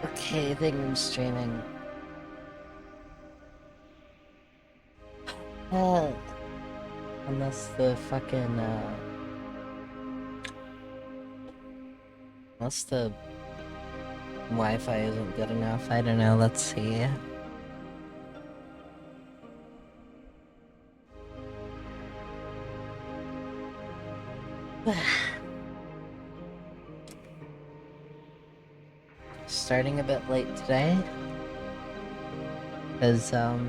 Okay, I think I'm streaming. Uh, unless the fucking, unless the Wi-Fi isn't good enough, I don't know, let's see. Starting a bit late today, because, I've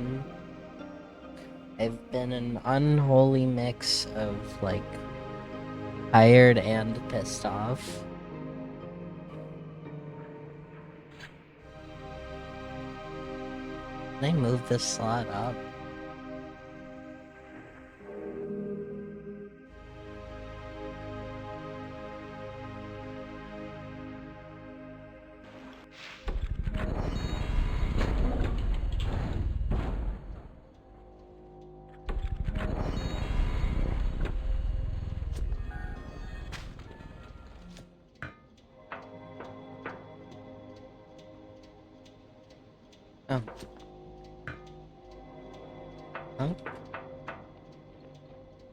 been an unholy mix of, like, tired and pissed off. Can I move this slot up? Oh. Huh?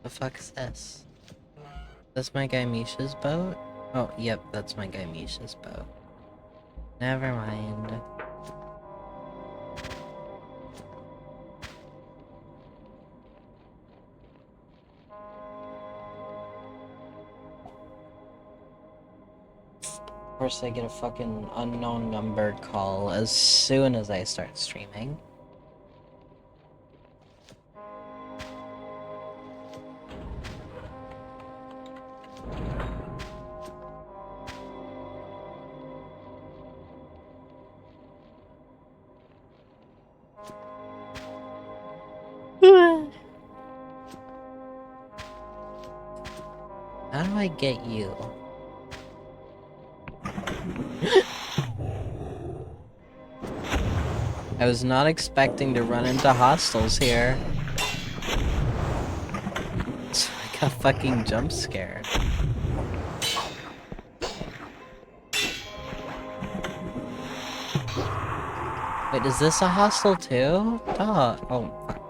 The fuck is this? That's my guy Misha's boat? Oh, yep, that's my guy Misha's boat. Never mind. Of course, I get a fucking unknown numbered call as soon as I start streaming. How do I get you? I was not expecting to run into hostiles here. So I got fucking jump scared. Wait, is this a hostile too? Duh. Oh, fuck.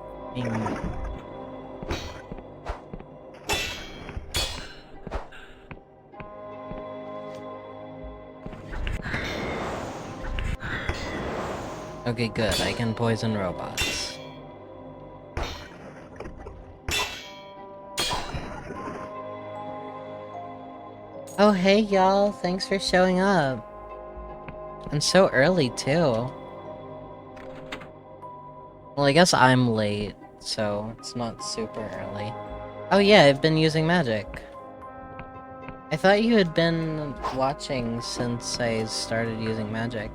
Okay, good. I can poison robots. Oh, hey, y'all. Thanks for showing up. And so early, too. Well, I guess I'm late, so it's not super early. Oh yeah, I've been using magic. I thought you had been watching since I started using magic.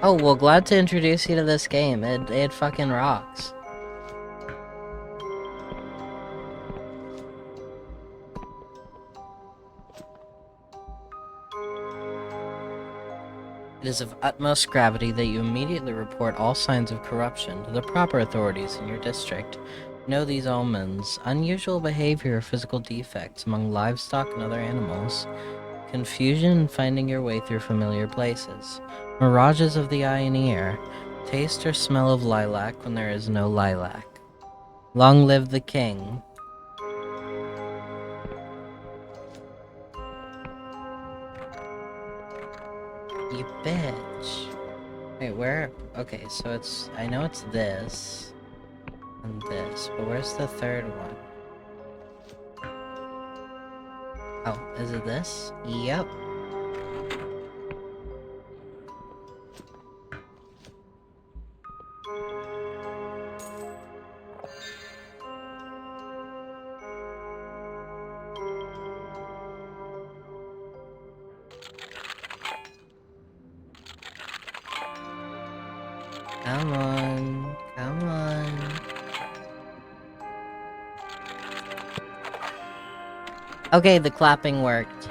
Oh, well, glad to introduce you to this game. It fucking rocks. It is of utmost gravity that you immediately report all signs of corruption to the proper authorities in your district. Know these omens: unusual behavior or physical defects among livestock and other animals, confusion in finding your way through familiar places, mirages of the eye and ear, taste or smell of lilac when there is no lilac. Long live the king. You bitch. Wait, where? Okay, so it's... I know it's this and this, but where's the third one? Oh, is it this? Yep. Come on. Come on. Okay, the clapping worked.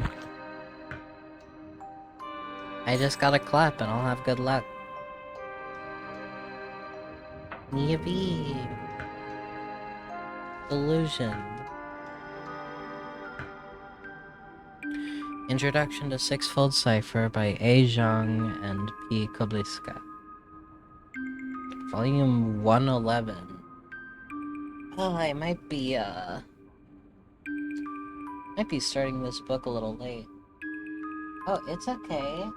I just gotta clap and I'll have good luck. Yippee. Delusion. Introduction to Sixfold Cipher by A. Zhang and P. Kobliska. Volume 111. Oh, I might be starting this book a little late. Oh, it's okay.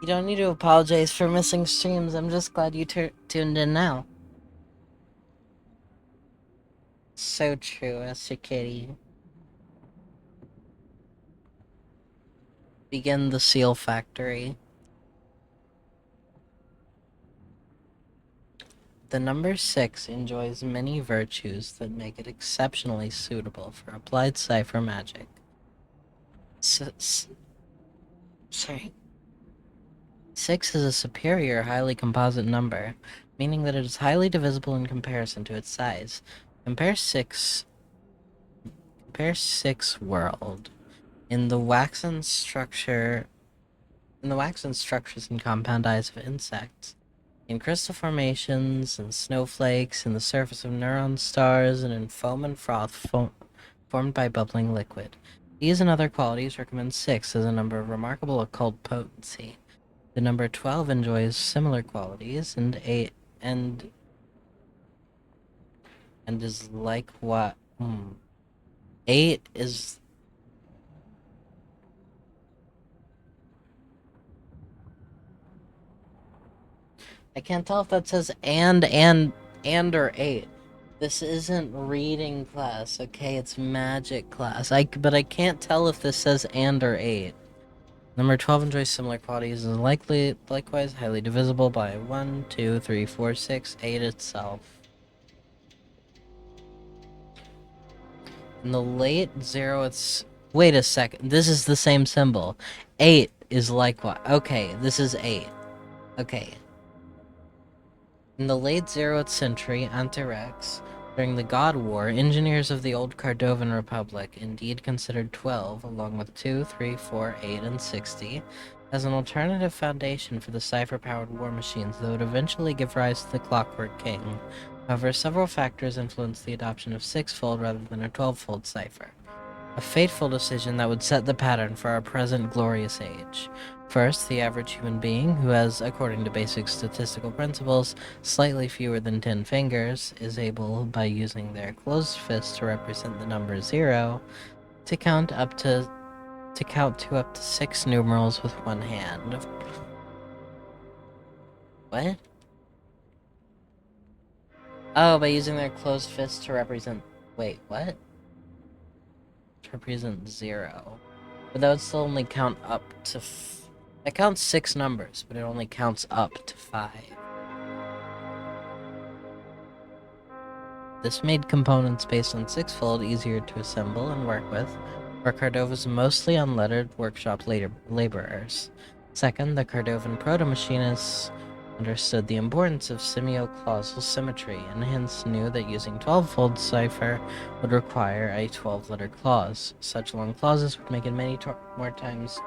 You don't need to apologize for missing streams. I'm just glad you tuned in now. So true, Esther Kitty. Begin the Seal Factory. The number 6 enjoys many virtues that make it exceptionally suitable for applied cipher magic. Sorry. 6 is a superior, highly composite number, meaning that it is highly divisible in comparison to its size. Compare 6 world. In the waxen structures and compound eyes of insects, in crystal formations and snowflakes, in the surface of neutron stars, and in foam and froth formed by bubbling liquid. These and other qualities recommend 6 as a number of remarkable occult potency. The number 12 enjoys similar qualities, and 8 and is like what? 8 is... I can't tell if that says and or 8. This isn't reading class, okay? It's magic class. But I can't tell if this says and or 8. Number 12 enjoys similar qualities and is likewise highly divisible by 1, 2, 3, 4, 6, 8 itself. In the late 0, it's... Wait a second. This is the same symbol. 8 is likewise... Okay, this is 8. Okay. In the late 0th century, Antirex, during the God War, engineers of the old Cardovan Republic indeed considered 12, along with 2, 3, 4, 8, and 60, as an alternative foundation for the cipher-powered war machines that would eventually give rise to the Clockwork King. However, several factors influenced the adoption of 6-fold rather than a 12-fold cipher. A fateful decision that would set the pattern for our present glorious age. First, the average human being, who has, according to basic statistical principles, slightly fewer than 10 fingers, is able, by using their closed fist to represent the number 0, to count to up to 6 numerals with one hand. What? Oh, by using their closed fist to represent... Wait, what? To represent 0. But that would still only count up to... It counts 6 numbers, but it only counts up to 5. This made components based on 6-fold easier to assemble and work with, for Cordova's mostly unlettered workshop laborers. Second, the Cordovan proto-machinists understood the importance of semio-clausal symmetry, and hence knew that using 12-fold cipher would require a 12-letter clause. Such long clauses would make it many times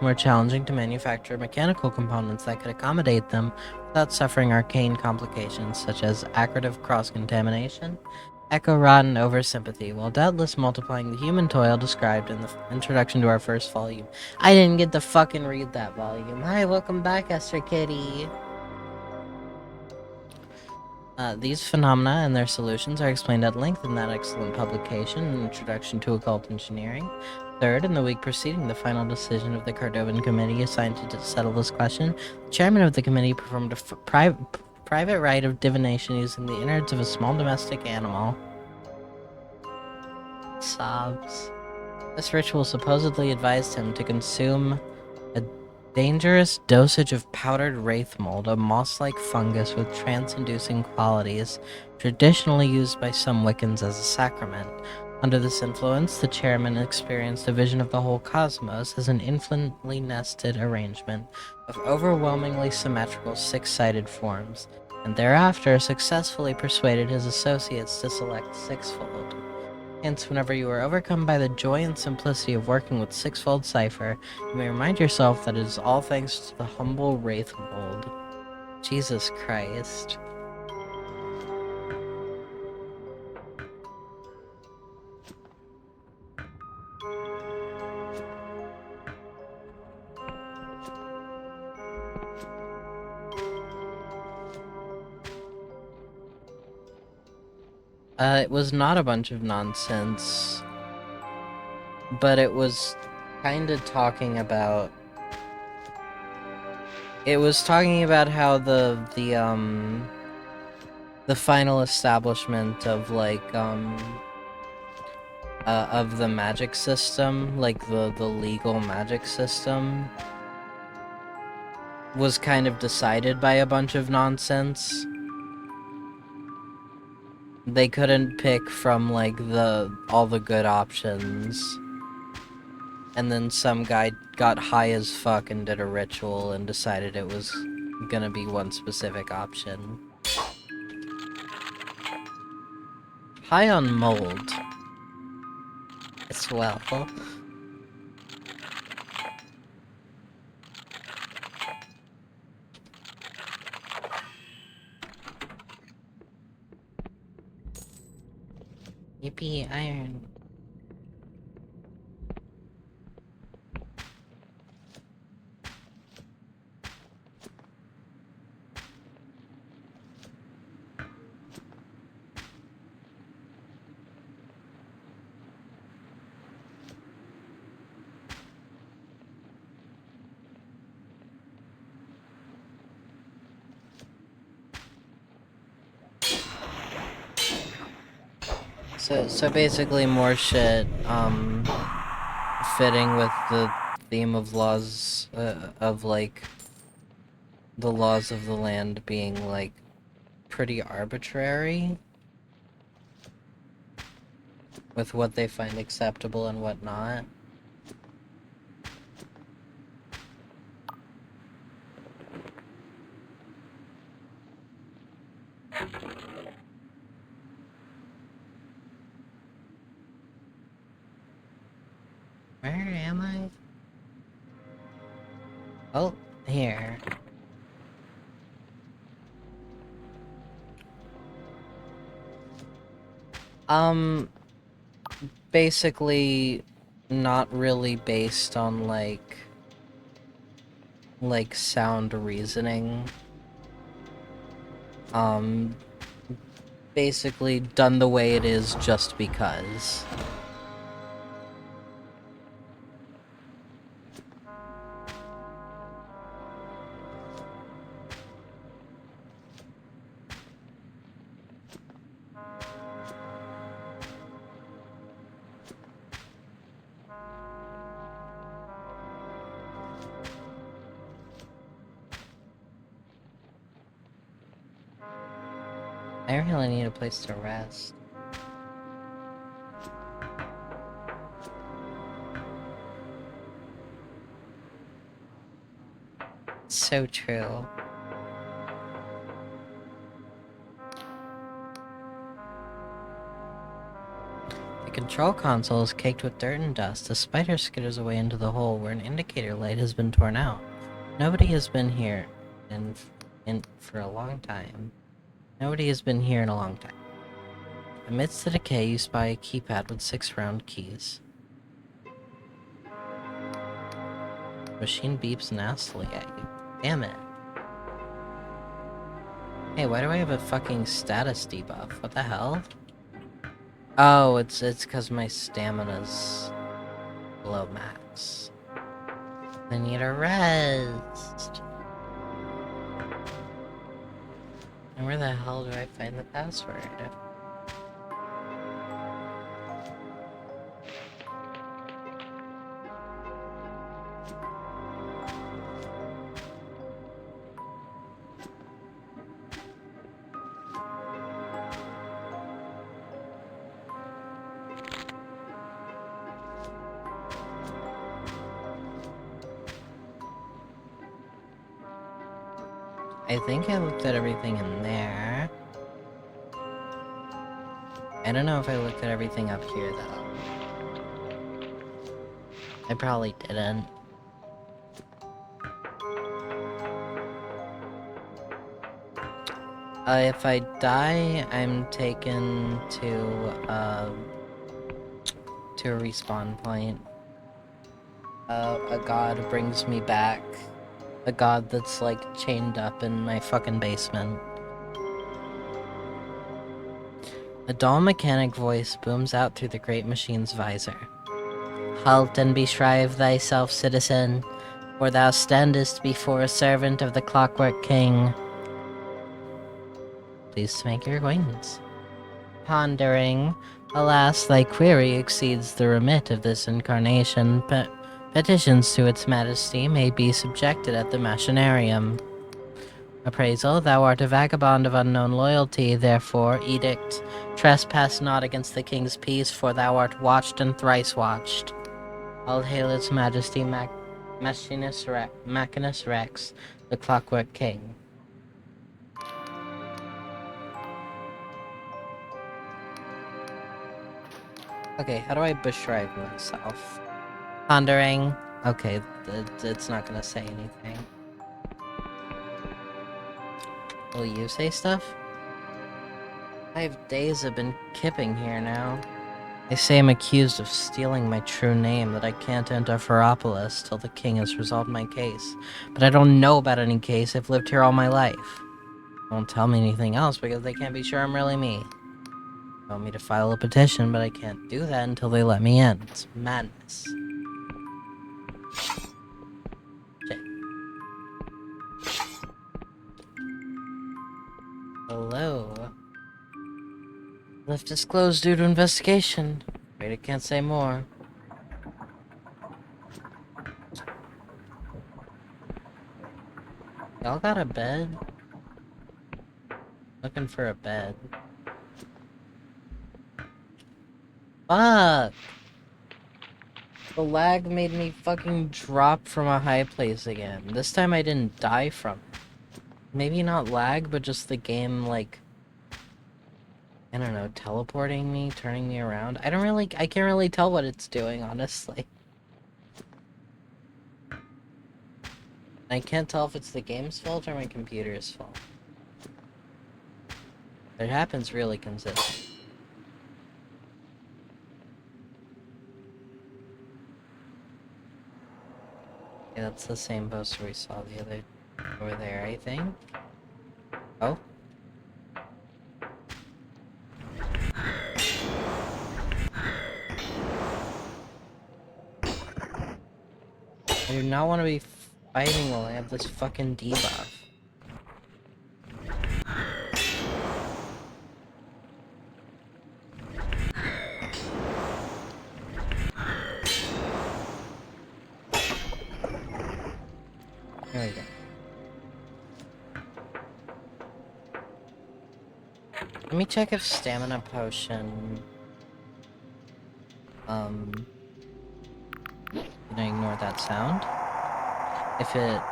more challenging to manufacture mechanical components that could accommodate them without suffering arcane complications such as accretive cross-contamination, echo rot, and oversympathy, while doubtless multiplying the human toil described in the introduction to our first volume. I didn't get to fucking read that volume. Hi, welcome back, Esther Kitty. These phenomena and their solutions are explained at length in that excellent publication, An Introduction to Occult Engineering. Third, in the week preceding the final decision of the Cardovan Committee assigned to settle this question, the chairman of the committee performed a private rite of divination using the innards of a small domestic animal. Sobs. This ritual supposedly advised him to consume a dangerous dosage of powdered wraith mold, a moss-like fungus with trance-inducing qualities, traditionally used by some Wiccans as a sacrament. Under this influence, the chairman experienced a vision of the whole cosmos as an infinitely nested arrangement of overwhelmingly symmetrical 6-sided forms, and thereafter successfully persuaded his associates to select 6-fold. Hence, whenever you are overcome by the joy and simplicity of working with 6-fold cipher, you may remind yourself that it is all thanks to the humble wraith mold. Jesus Christ. It was not a bunch of nonsense, but it was kind of talking about... It was talking about how the final establishment of, like, of the magic system, like, the legal magic system, was kind of decided by a bunch of nonsense. They couldn't pick from, like, all the good options. And then some guy got high as fuck and did a ritual and decided it was gonna be one specific option. High on mold. As well. Yippee, iron. So basically more shit, fitting with the theme of laws, of, like, the laws of the land being, like, pretty arbitrary with what they find acceptable and what not. Where am I? Oh, here. Basically not really based on, like, sound reasoning. Basically done the way it is just because. I really need a place to rest. So true. The control console is caked with dirt and dust. A spider skitters away into the hole where an indicator light has been torn out. Nobody has been here for a long time. Nobody has been here in a long time. Amidst the decay, you spy a keypad with 6 round keys. Machine beeps nastily at you. Damn it. Hey, why do I have a fucking status debuff? What the hell? Oh, it's because my stamina's below max. I need a rest. And where the hell do I find the password? I think I looked at everything in there. I don't know if I looked at everything up here, though. I probably didn't. If I die, I'm taken to a respawn point. A god brings me back. A god that's, like, chained up in my fucking basement. A dull mechanic voice booms out through the great machine's visor. Halt and beshrive thyself, citizen, for thou standest before a servant of the Clockwork King. Pleased to make your acquaintance. Pondering, alas, thy query exceeds the remit of this incarnation. Petitions to its majesty may be subjected at the machinarium. Appraisal, thou art a vagabond of unknown loyalty, therefore, edict, trespass not against the king's peace, for thou art watched and thrice watched. All hail its majesty, Machinus Rex, the Clockwork King. Okay, how do I beshrive myself? Pondering. Okay, it's not gonna say anything. Will you say stuff? 5 days have been kipping here now. They say I'm accused of stealing my true name, that I can't enter Ferropolis till the king has resolved my case. But I don't know about any case, I've lived here all my life. Don't tell me anything else because they can't be sure I'm really me. They want me to file a petition, but I can't do that until they let me in. It's madness. Shit. Hello. Lift is closed due to investigation. Afraid I can't say more. Y'all got a bed? Looking for a bed. Fuck! The lag made me fucking drop from a high place again. This time I didn't die from it. Maybe not lag, but just the game, like, I don't know, teleporting me, turning me around. I can't really tell what it's doing, honestly. I can't tell if it's the game's fault or my computer's fault. It happens really consistent. Yeah, that's the same poster we saw the other over there, I think. Oh. I do not want to be fighting while I have this fucking debuff. There we go. Let me check if stamina potion... Can I ignore that sound? If it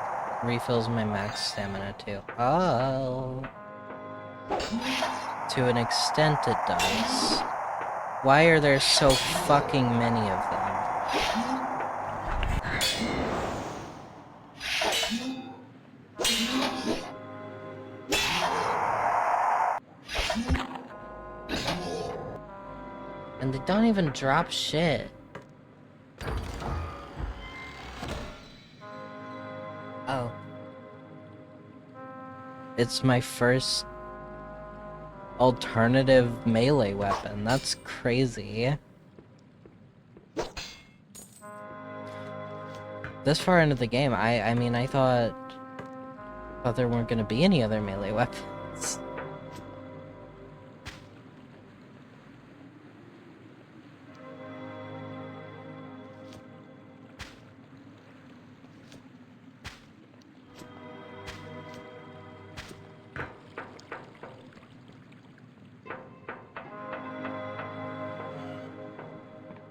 refills my max stamina too. Oh. To an extent it does. Why are there so fucking many of them? And they don't even drop shit. Oh. It's my first alternative melee weapon. That's crazy. This far into the game, I mean, I thought there weren't gonna be any other melee weapons.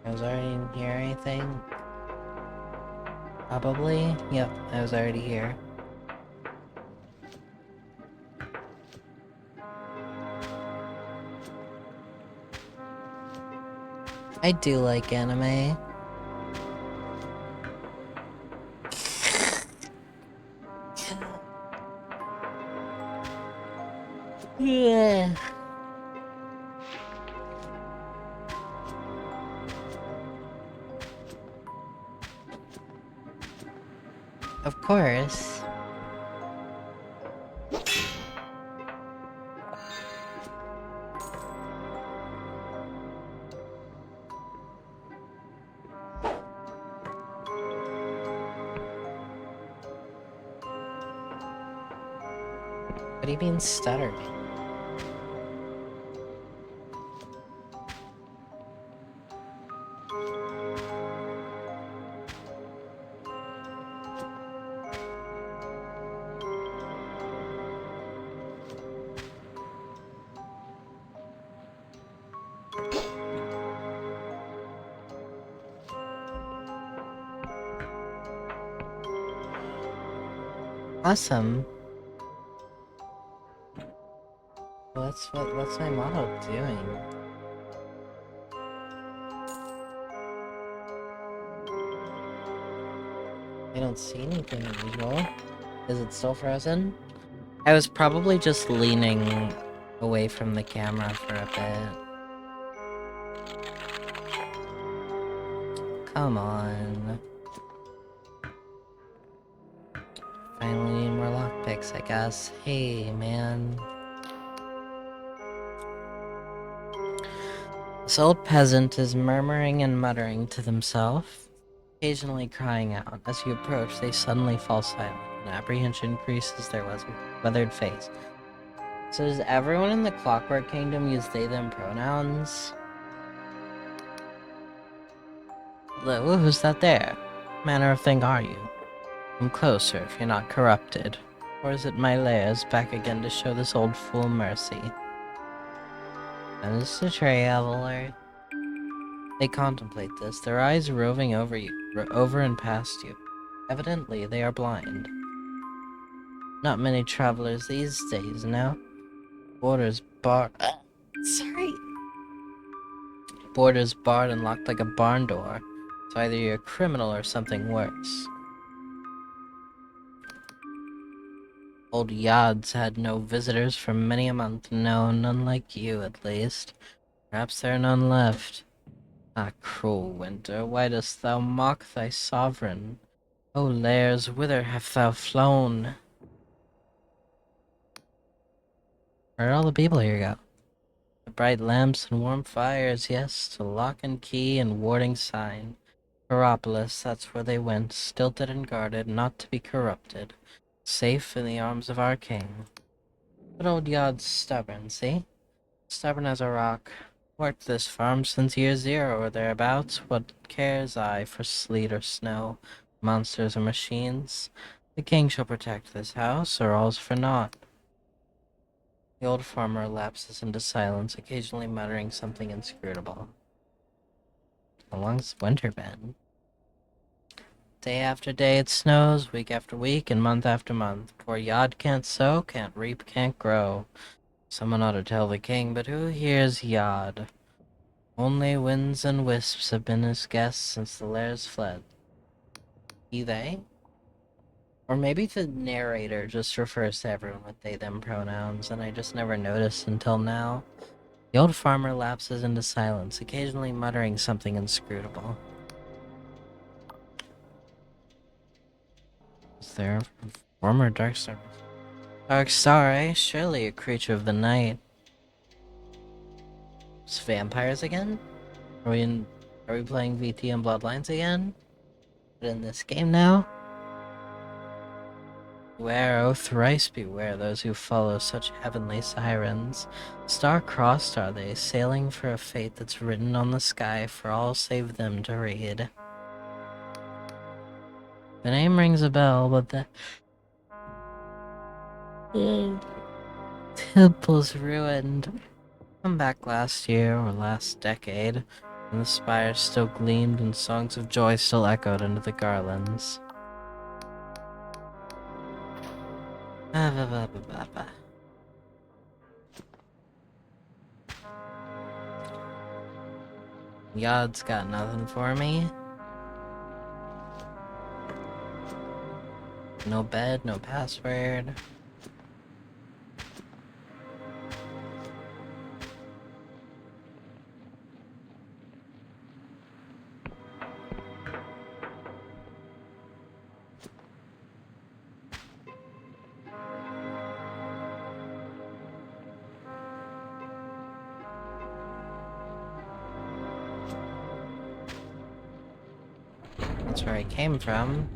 I was already in here, I think. Probably? Yep, I was already here. I do like anime. Yeah. Of course. do you mean stuttering? Awesome. Well, what's my model doing? I don't see anything unusual. Is it still frozen? I was probably just leaning away from the camera for a bit. Come on. Finally need more lockpicks, I guess. Hey, man. This old peasant is murmuring and muttering to himself, occasionally crying out. As you approach, they suddenly fall silent, and apprehension creases their weathered face. So does everyone in the Clockwork Kingdom use they-them pronouns? Hello, who's that there? What manner of thing are you? Come closer if you're not corrupted. Or is it my lairs back again to show this old fool mercy? Mr. Traveler. They contemplate this, their eyes roving over and past you. Evidently, they are blind. Not many travelers these days, now. Borders barred. Sorry. Borders barred and locked like a barn door. So either you're a criminal or something worse. Old Yod's had no visitors for many a month. No, none like you, at least. Perhaps there are none left. Ah, cruel winter, why dost thou mock thy sovereign? O lairs, whither hast thou flown? Where did all the people here go? The bright lamps and warm fires, yes, to lock and key and warding sign. Heropolis, that's where they went, stilted and guarded, not to be corrupted. Safe in the arms of our king. But old Yod's stubborn, see? Stubborn as a rock. Worked this farm since year zero or thereabouts. What cares I for sleet or snow, monsters or machines? The king shall protect this house, or all's for naught. The old farmer lapses into silence, occasionally muttering something inscrutable. How long's winter been? Day after day it snows, week after week, and month after month. Poor Yod can't sow, can't reap, can't grow. Someone ought to tell the king, but who hears Yod? Only winds and wisps have been his guests since the lairs fled. He, they? Or maybe the narrator just refers to everyone with they-them pronouns, and I just never noticed until now. The old farmer lapses into silence, occasionally muttering something inscrutable. Is there a former Dark Star? Dark Star, eh? Surely a creature of the night. It's vampires again? Are we playing VT and Bloodlines again? But in this game now? Beware, oh thrice beware those who follow such heavenly sirens. Star-crossed are they, sailing for a fate that's written on the sky for all save them to read. The name rings a bell, but the temple's ruined. Come back last year or last decade, and the spires still gleamed and songs of joy still echoed into the garlands. Yod's got nothing for me. No bed, no password. That's where I came from.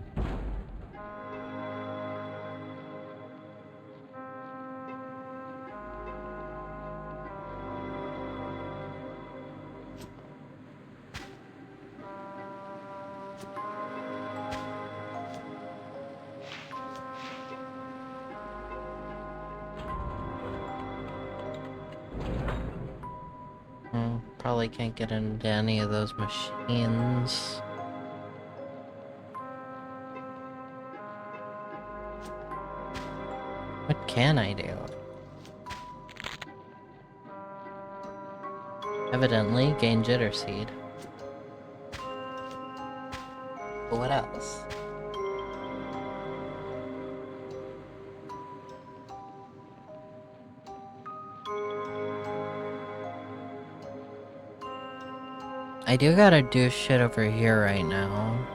Probably can't get into any of those machines. What can I do? Evidently, gain jitter seed. But what else? I do gotta do shit over here right now.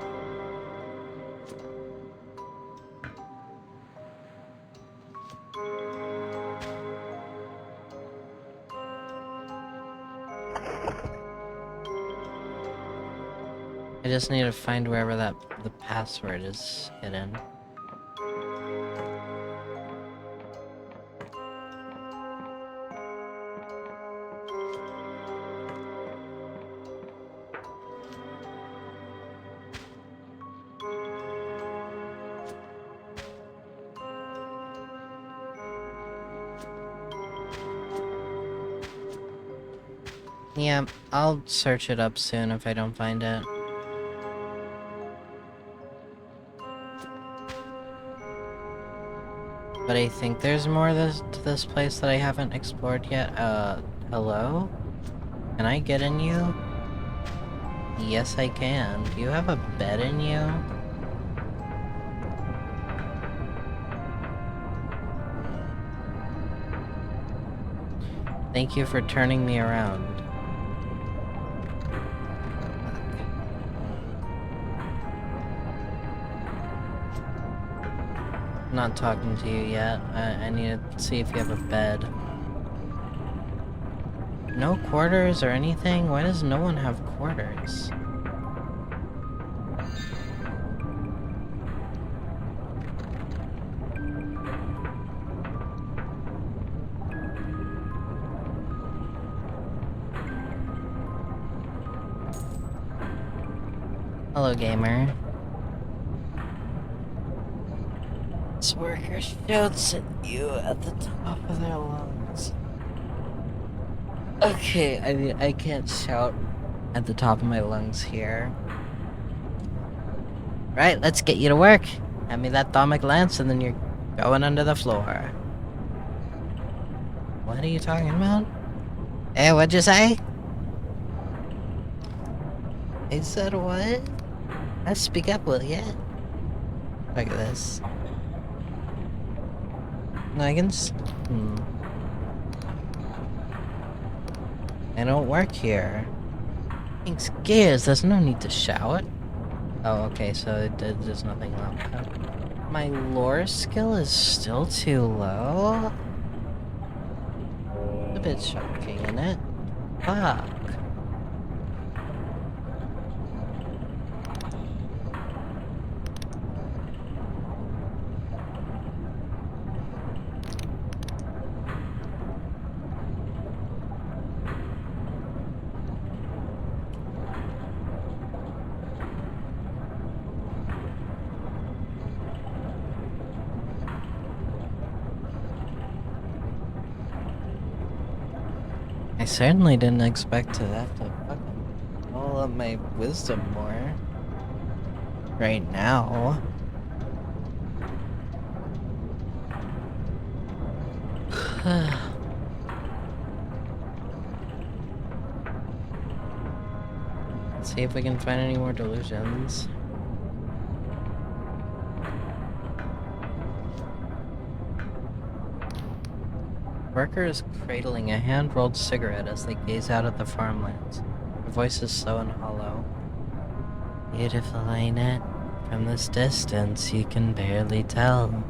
I just need to find wherever the password is hidden. Yeah, I'll search it up soon if I don't find it. But I think there's more to this place that I haven't explored yet. Hello? Can I get in you? Yes, I can. Do you have a bed in you? Thank you for turning me around. I'm not talking to you yet. I need to see if you have a bed. No quarters or anything? Why does no one have quarters? Hello, gamer. This worker shouts at you at the top of their lungs. Okay, I mean, I can't shout at the top of my lungs here. Right, let's get you to work. Hand me that thermic lance and then you're going under the floor. What are you talking about? Hey, what'd you say? I said what? Let's speak up, will ya? Look at this. No, I can I don't work here. Thanks, gears, there's no need to shout. Oh, okay, so there's nothing left. My lore skill is still too low? It's a bit shocking, isn't it? Fuck. I certainly didn't expect to have to fucking roll up my wisdom more. Right now. Let's see if we can find any more delusions. Workers cradling a hand-rolled cigarette as they gaze out at the farmlands. Their voice is slow and hollow. Beautiful, ain't it? From this distance, you can barely tell.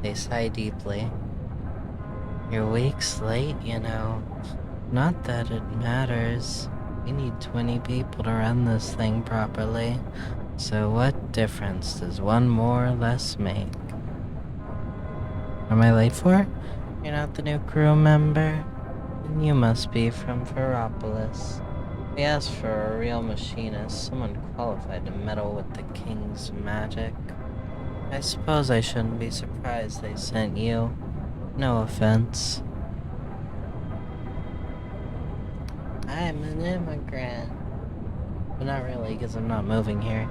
They sigh deeply. Your week's late, you know. Not that it matters. We need 20 people to run this thing properly. So what difference does one more or less make? Am I late for? You're not the new crew member? Then you must be from Ferropolis. We asked for a real machinist, someone qualified to meddle with the king's magic. I suppose I shouldn't be surprised they sent you. No offense. I'm an immigrant. But not really, because I'm not moving here.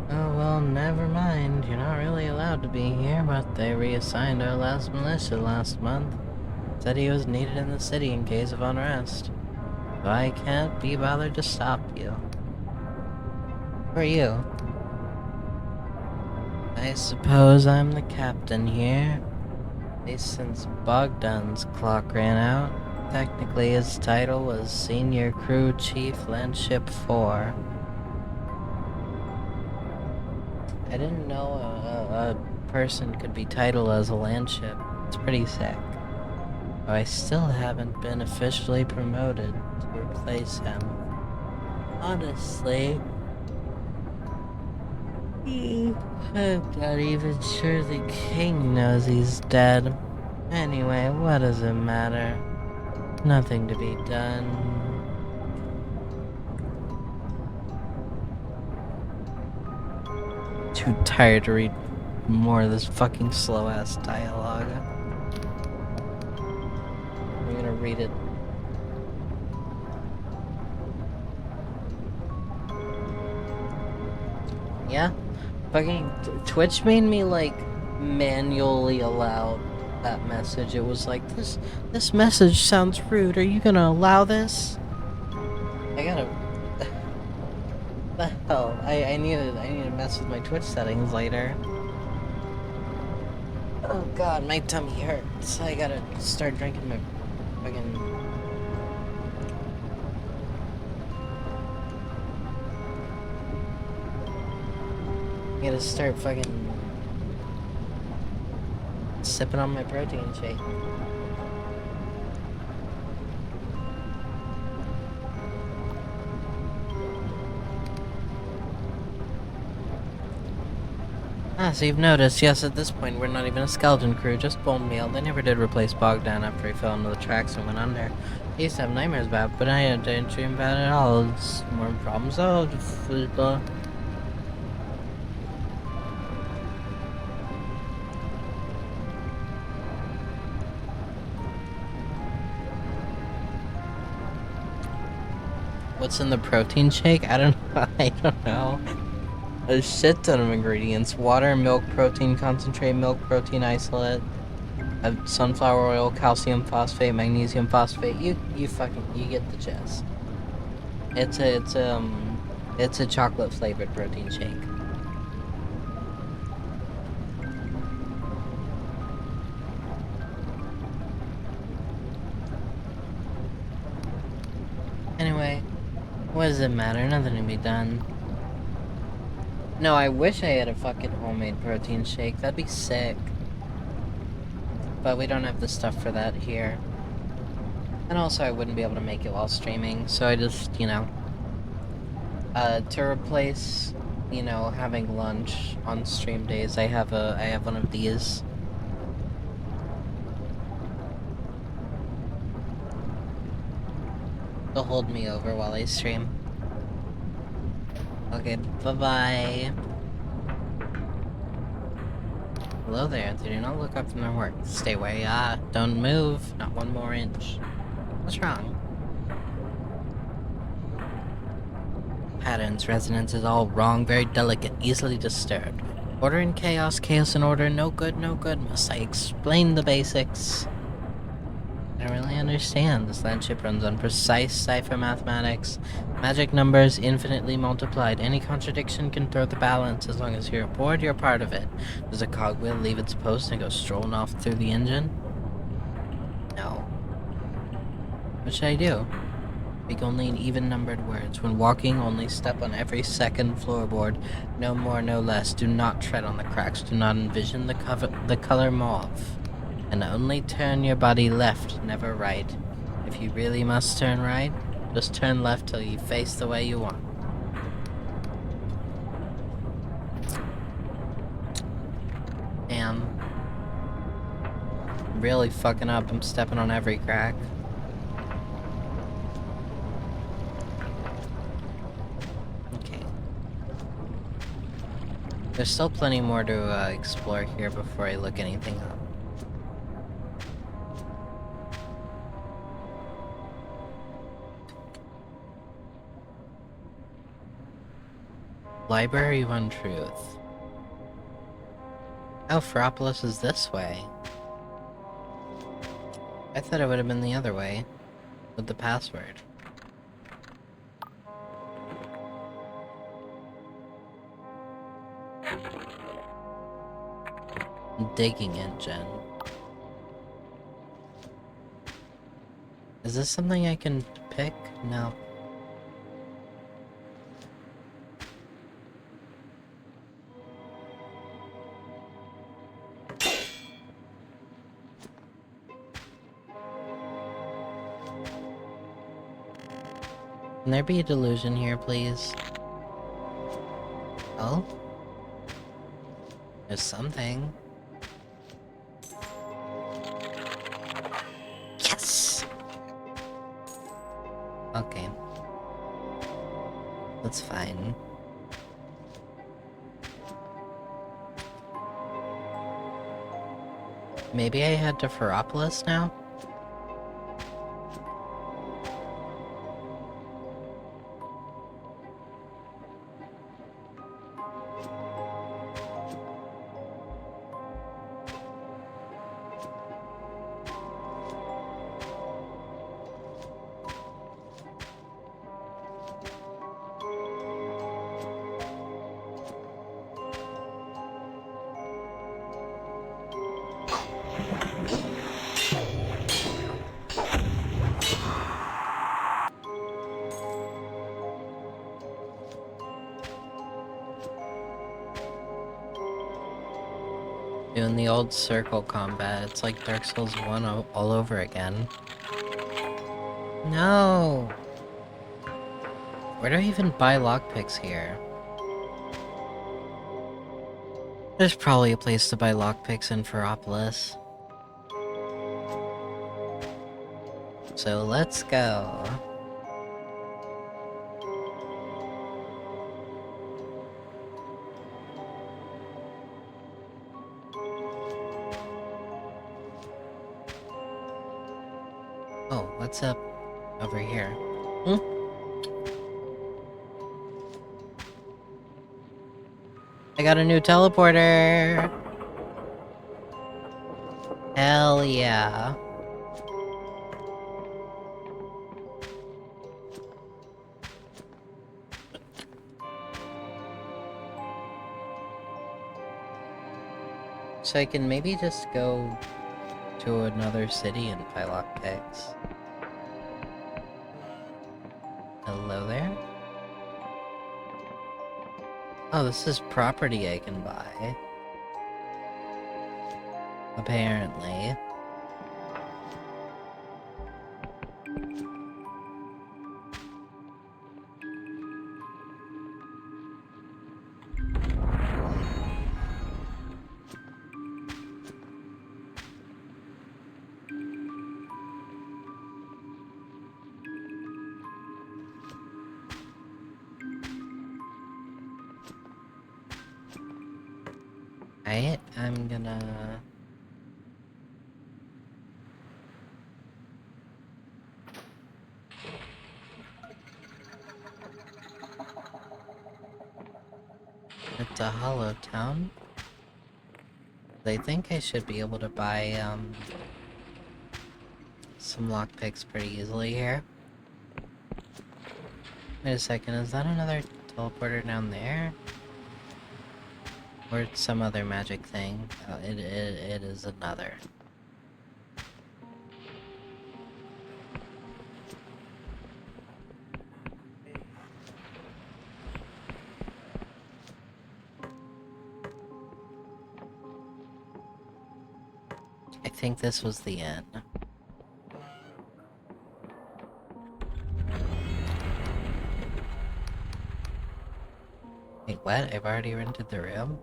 Oh, well, never mind. You're not really allowed to be here, but they reassigned our last militia last month. Said he was needed in the city in case of unrest. So I can't be bothered to stop you. Who are you? I suppose I'm the captain here. At least since Bogdan's clock ran out. Technically, his title was Senior Crew Chief Landship 4. I didn't know a person could be titled as a landship. It's pretty sick. Though I still haven't been officially promoted to replace him. Honestly, I'm not even sure the king knows he's dead. Anyway, what does it matter? Nothing to be done. Too tired to read more of this fucking slow-ass dialogue. I'm gonna read it. Yeah? Fucking Twitch made me, like, manually allow that message. It was like, this message sounds rude. Are you gonna allow this? I gotta... the hell? I need to mess with my Twitch settings later. Oh god, my tummy hurts. I gotta start drinking my fucking... I gotta start fucking... sipping on my protein shake. Ah, so you've noticed, yes, at this point we're not even a skeleton crew, just bone meal. They never did replace Bogdan after he fell into the tracks and went under. I used to have nightmares about it, but I didn't dream about it at all. It's more problem solved. What's in the protein shake? I don't know. A shit ton of ingredients. Water, milk, protein concentrate, milk, protein isolate, sunflower oil, calcium phosphate, magnesium phosphate. You get the gist. It's a chocolate flavored protein shake. Anyway, what does it matter? Nothing to be done. No, I wish I had a fucking homemade protein shake. That'd be sick. But we don't have the stuff for that here. And also, I wouldn't be able to make it while streaming, so I just, you know... to replace, you know, having lunch on stream days, I have one of these. They'll hold me over while I stream. Okay, bye-bye. Hello there, do not look up from their work. Stay where you are. Don't move, not one more inch. What's wrong? Patterns, resonance is all wrong, very delicate, easily disturbed. Order and chaos, chaos and order, no good, no good. Must I explain the basics? I don't really understand. This landship runs on precise cipher mathematics. Magic numbers infinitely multiplied. Any contradiction can throw the balance. As long as you're aboard, you're part of it. Does a cogwheel leave its post and go strolling off through the engine? No. What should I do? Speak only in even-numbered words. When walking, only step on every second floorboard. No more, no less. Do not tread on the cracks. Do not envision the color mauve. And only turn your body left, never right. If you really must turn right, just turn left till you face the way you want. Damn. I'm really fucking up. I'm stepping on every crack. Okay. There's still plenty more to explore here before I look anything up. Library of Untruth. Oh, Ferropolis is this way. I thought it would have been the other way, with the password. Digging engine. Is this something I can pick? No. Can there be a delusion here, please? Oh? There's something. Yes! Okay. That's fine. Maybe I head to Ferropolis now? Doing the old circle combat. It's like Dark Souls 1 all over again. No! Where do I even buy lockpicks here? There's probably a place to buy lockpicks in Ferropolis. So let's go. Oh, what's up over here? I got a new teleporter! Hell yeah. So I can maybe just go to another city and buy lockpicks. Hello there? Oh, this is property I can buy. Apparently. I'm gonna... It's a hollow town. I think I should be able to buy, some lockpicks pretty easily here. Wait a second, is that another teleporter down there? Or it's some other magic thing? Oh, it is another. I think this was the end. Wait, what? I've already rented the room?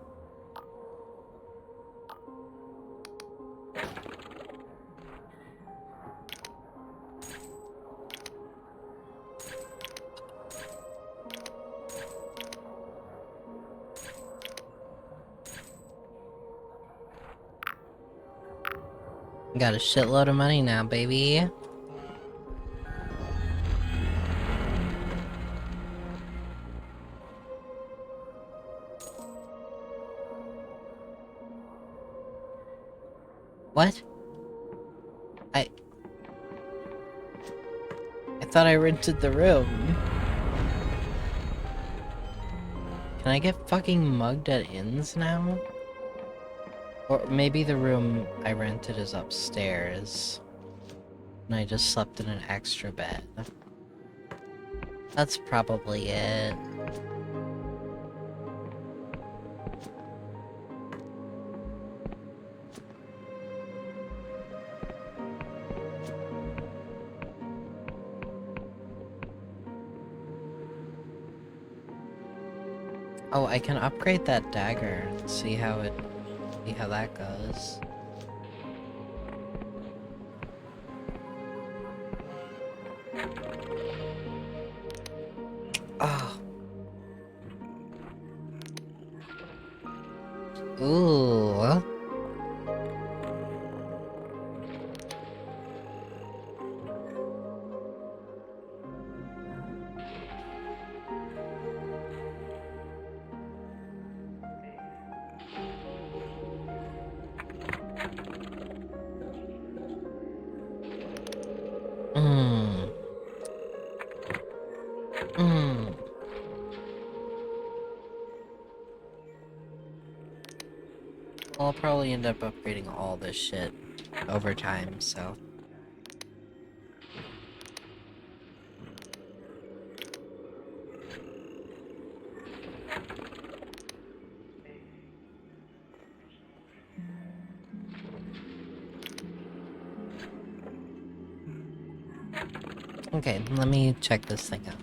Got a shitload of money now, baby. What? I thought I rented the room. Can I get fucking mugged at inns now? Or maybe the room I rented is upstairs. And I just slept in an extra bed. That's probably it. Oh, I can upgrade that dagger and see how that goes. Oh. Ooh. I'll probably end up upgrading all this shit over time, so... Okay, let me check this thing out.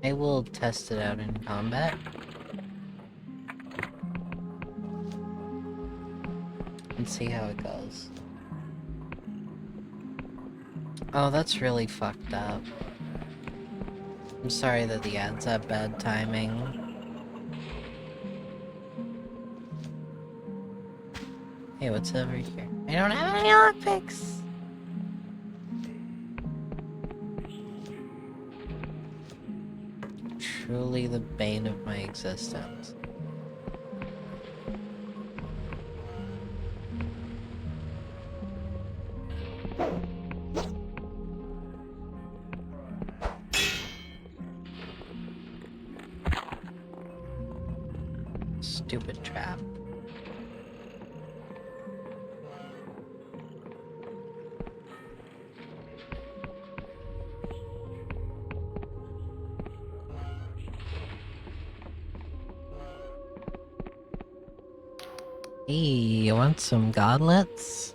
I will test it out in combat. And see how it goes. Oh, that's really fucked up. I'm sorry that the ads have bad timing. Hey, what's over here? I don't have any lockpicks! Truly the bane of my existence. Stupid trap. Hey, you want some gauntlets?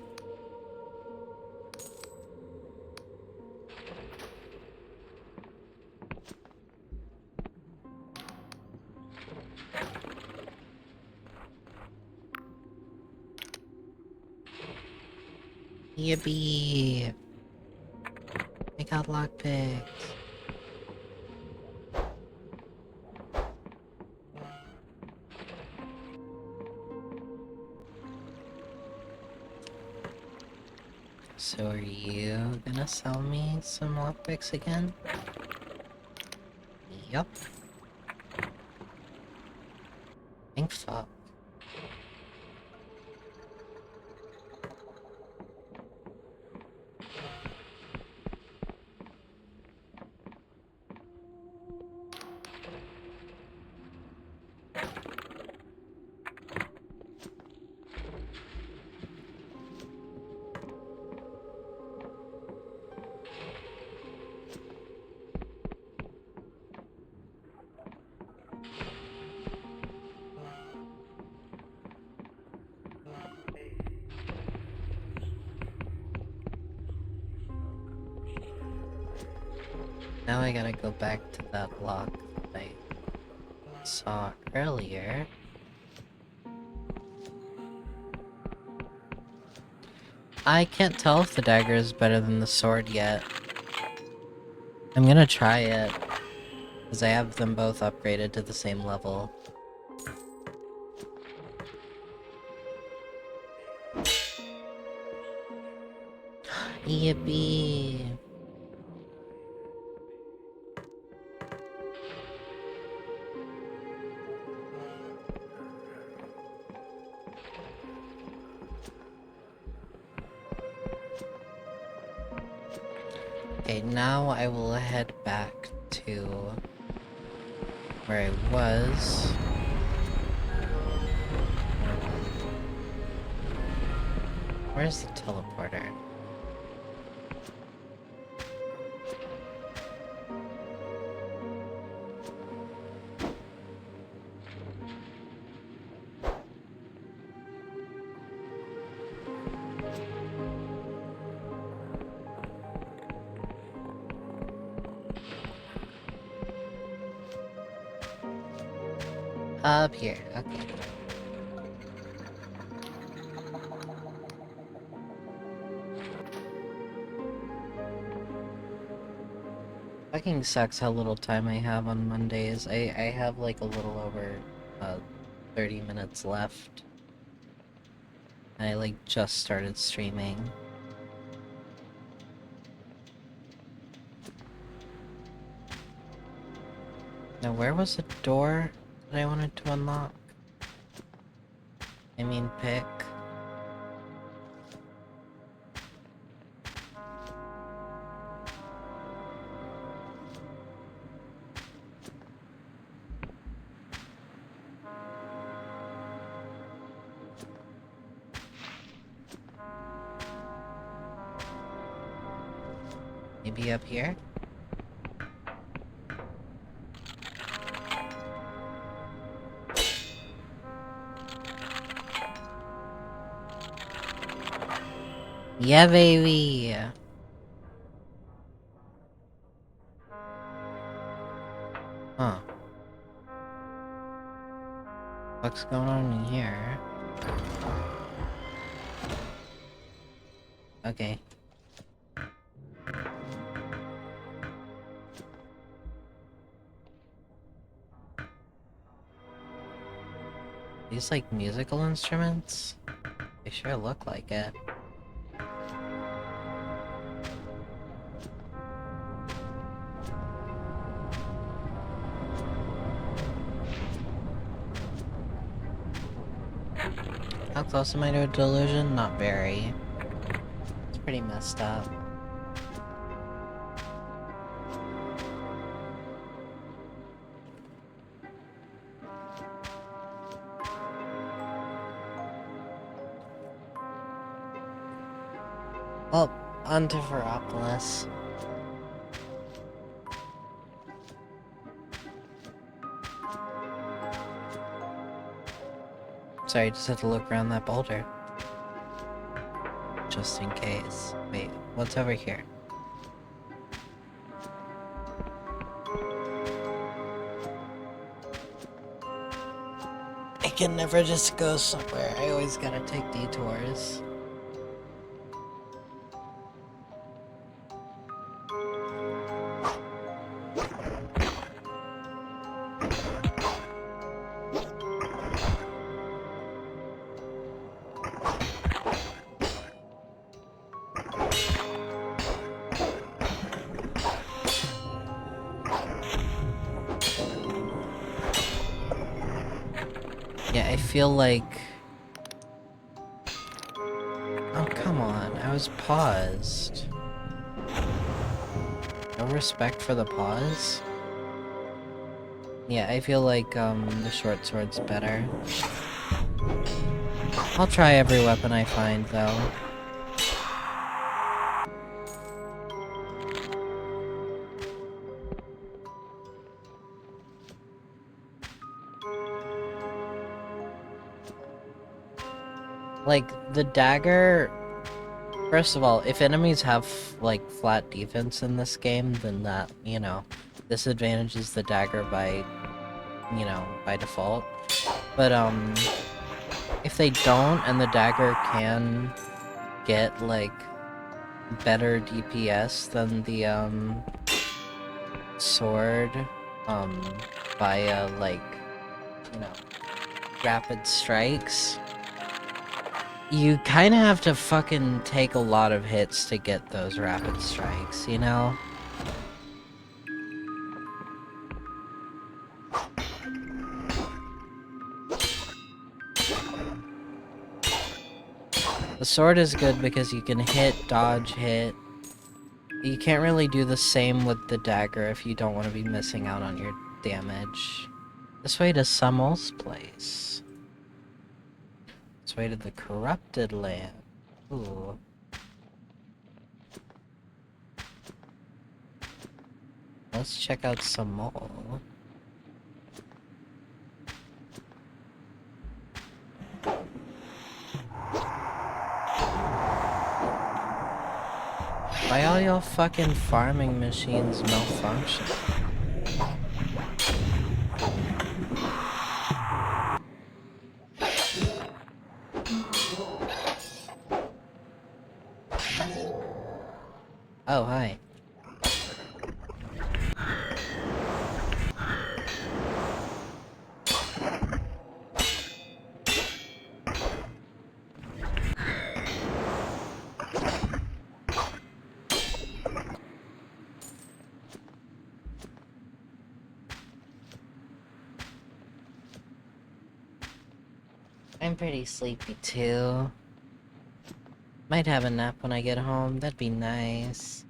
Yippee! I got lockpicks. So are you gonna sell me some lockpicks again? Yup. Think fuck. Now I gotta go back to that lock that I saw earlier. I can't tell if the dagger is better than the sword yet. I'm gonna try it. Because I have them both upgraded to the same level. Yippee! Okay, now I will head back to where I was. Where's the teleporter? Up here, okay. Fucking sucks how little time I have on Mondays. I have like a little over 30 minutes left. I like just started streaming. Now where was the door that I wanted to unlock? I mean pick. Maybe up here? Yeah, baby! Huh. What's going on in here? Okay. These like musical instruments? They sure look like it. How close am I to a delusion? Not very. It's pretty messed up. Well, on to Veropolis. Sorry, I just had to look around that boulder. Just in case. Wait, what's over here? I can never just go somewhere. I always gotta take detours. Yeah, I feel like... Oh, come on. I was paused. No respect for the pause? Yeah, I feel like, the short sword's better. I'll try every weapon I find, though. Like, the dagger... First of all, if enemies have, like, flat defense in this game, then that, you know, disadvantages the dagger by, you know, by default. But, if they don't, and the dagger can get, like, better DPS than the, sword, via, like, you know, rapid strikes, you kind of have to fucking take a lot of hits to get those rapid strikes, you know? The sword is good because you can hit, dodge, hit. You can't really do the same with the dagger if you don't want to be missing out on your damage. This way to Summel's place. This way to the corrupted land. Ooh. Let's check out Summel. Why all y'all fucking farming machines malfunction? Oh, hi. I'm pretty sleepy too. Might have a nap when I get home, that'd be nice.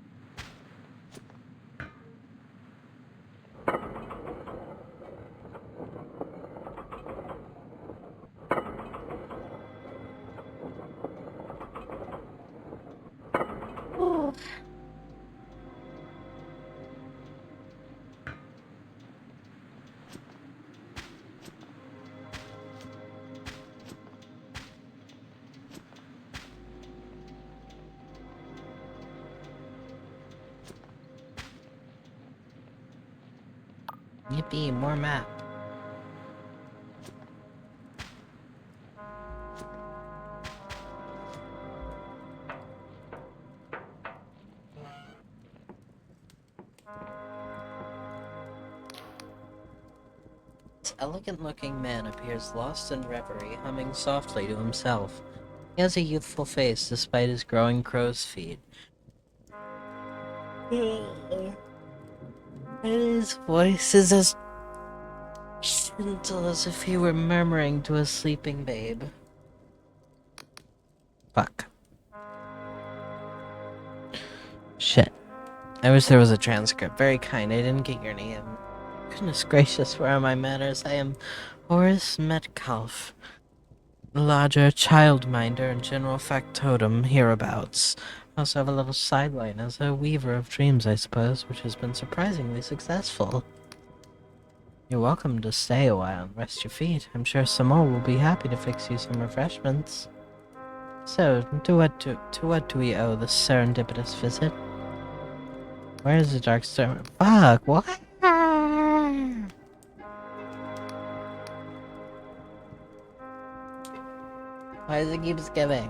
Yippee, more map. This elegant-looking man appears lost in reverie, humming softly to himself. He has a youthful face despite his growing crow's feet. And his voice is as gentle as if he were murmuring to a sleeping babe. Fuck. Shit. I wish there was a transcript. Very kind, I didn't get your name. Goodness gracious, where are my manners? I am Horace Metcalfe, lodger, childminder, and general factotum hereabouts. I also have a little sideline as a weaver of dreams, I suppose, which has been surprisingly successful. You're welcome to stay a while and rest your feet. I'm sure Samoa will be happy to fix you some refreshments. So, to what do we owe this serendipitous visit? Where is the dark storm? Fuck, what? Why does it keep skipping?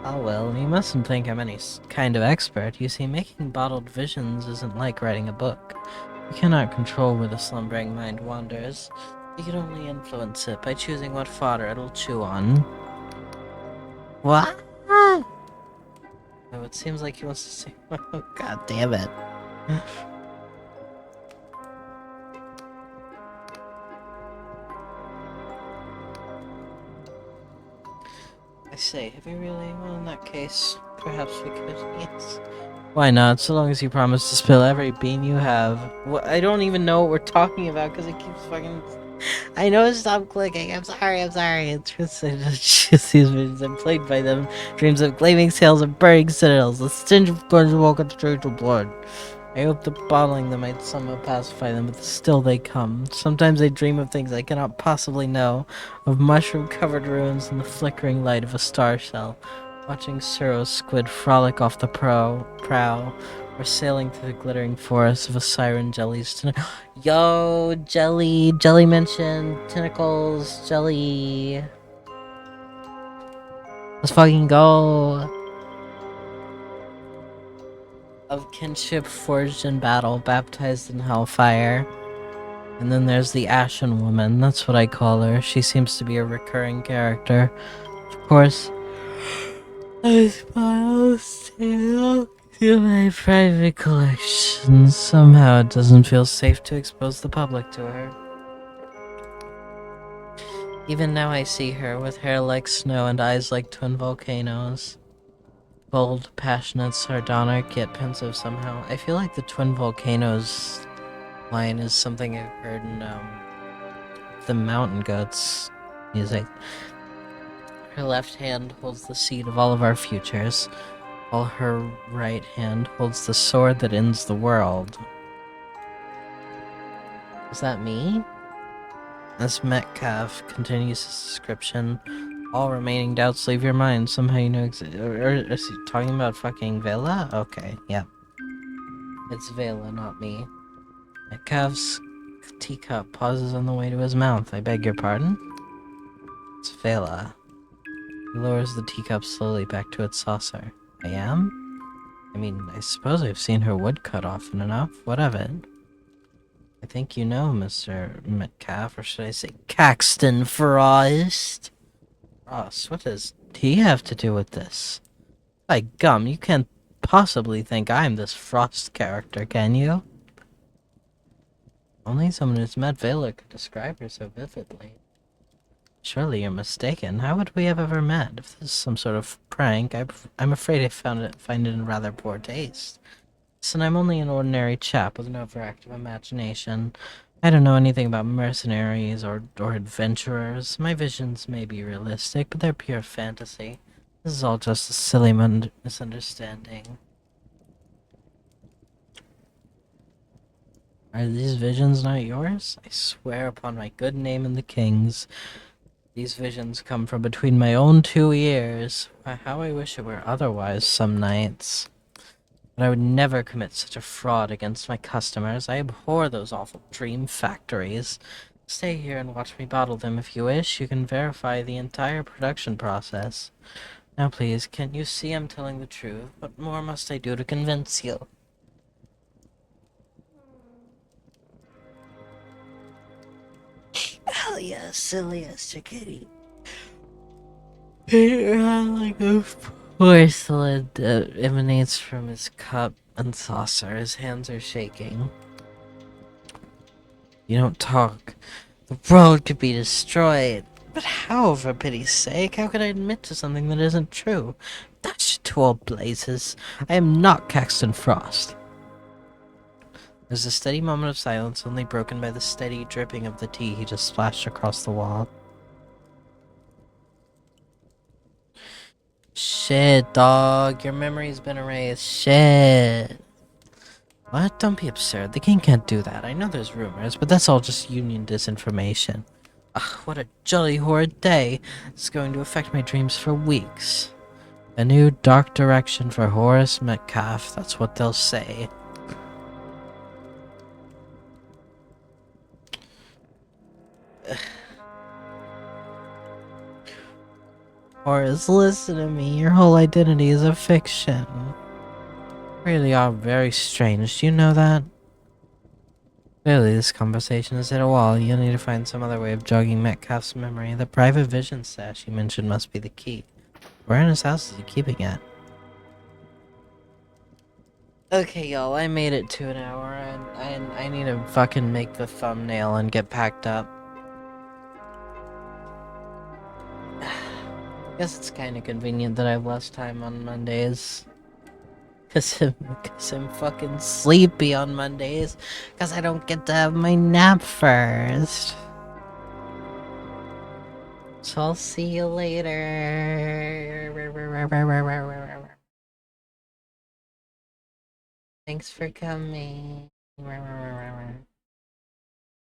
Oh well, you mustn't think I'm any kind of expert. You see, making bottled visions isn't like writing a book. You cannot control where the slumbering mind wanders. You can only influence it by choosing what fodder it'll chew on. What? Oh, it seems like he wants to say. Oh, god damn it. I say, have you really? Well, in that case, perhaps we could, yes. Why not, so long as you promise to spill every bean you have. What? I don't even know what we're talking about, because it keeps fucking... I know it stopped clicking, I'm sorry. It's just these visions I'm plagued by them. Dreams of gleaming sails and burning citadels. The stench of blood woke up the tree to blood. I hope that bottling them might somehow pacify them, but still they come. Sometimes I dream of things I cannot possibly know, of mushroom-covered ruins in the flickering light of a star shell, watching Suro squid frolic off the prow, or sailing through the glittering forest of a siren jelly's Yo, jelly mentioned, tentacles, jelly. Let's fucking go. Of kinship forged in battle, baptized in hellfire. And then there's the Ashen Woman, that's what I call her. She seems to be a recurring character. Of course, I smile still to my private collection. Somehow it doesn't feel safe to expose the public to her. Even now I see her with hair like snow and eyes like twin volcanoes. Bold, passionate, sardonic, yet pensive somehow. I feel like the twin volcanoes line is something I've heard in the Mountain Goats music. Her left hand holds the seed of all of our futures, while her right hand holds the sword that ends the world. Is that me? As Metcalfe continues his description, all remaining doubts leave your mind. Somehow you know or is he talking about fucking Vela? Okay, yeah. It's Vela, not me. Metcalfe's teacup pauses on the way to his mouth. I beg your pardon? It's Vela. He lowers the teacup slowly back to its saucer. I am? I mean, I suppose I've seen her wood cut often enough. What of it? I think you know, Mr. Metcalfe, or should I say Caxton Frost? Frost, what does he have to do with this? By gum, you can't possibly think I'm this Frost character, can you? Only someone who's met Vela could describe her so vividly. Surely you're mistaken. How would we have ever met? If this is some sort of prank, I'm afraid I find it in rather poor taste. Listen, I'm only an ordinary chap with an overactive imagination. I don't know anything about mercenaries or adventurers. My visions may be realistic, but they're pure fantasy. This is all just a silly misunderstanding. Are these visions not yours? I swear upon my good name and the king's. These visions come from between my own two ears. How I wish it were otherwise some nights. But I would never commit such a fraud against my customers. I abhor those awful dream factories. Stay here and watch me bottle them if you wish. You can verify the entire production process. Now please, can't you see I'm telling the truth? What more must I do to convince you? Hell yeah, silliest chickadee. Like a porcelain emanates from his cup and saucer. His hands are shaking. You don't talk. The world could be destroyed. But how, for pity's sake? How could I admit to something that isn't true? Dash it to all blazes. I am not Caxton Frost. There's a steady moment of silence, only broken by the steady dripping of the tea he just splashed across the wall. Shit, dog. Your memory's been erased. Shit. What? Don't be absurd. The king can't do that. I know there's rumors, but that's all just Union disinformation. Ugh, what a jolly horrid day. It's going to affect my dreams for weeks. A new dark direction for Horace Metcalfe, that's what they'll say. Horace, listen to me. Your whole identity is a fiction. Really are very strange. Do you know that? Clearly, this conversation has hit a wall. You'll need to find some other way of jogging Metcalfe's memory. The private vision stash you mentioned must be the key. Where in his house is he keeping it? Okay, y'all, I made it to an hour, and I need to fucking make the thumbnail and get packed up. Guess it's kind of convenient that I have less time on Mondays. Cause I'm fucking sleepy on Mondays. Cause I don't get to have my nap first. So I'll see you later. Thanks for coming.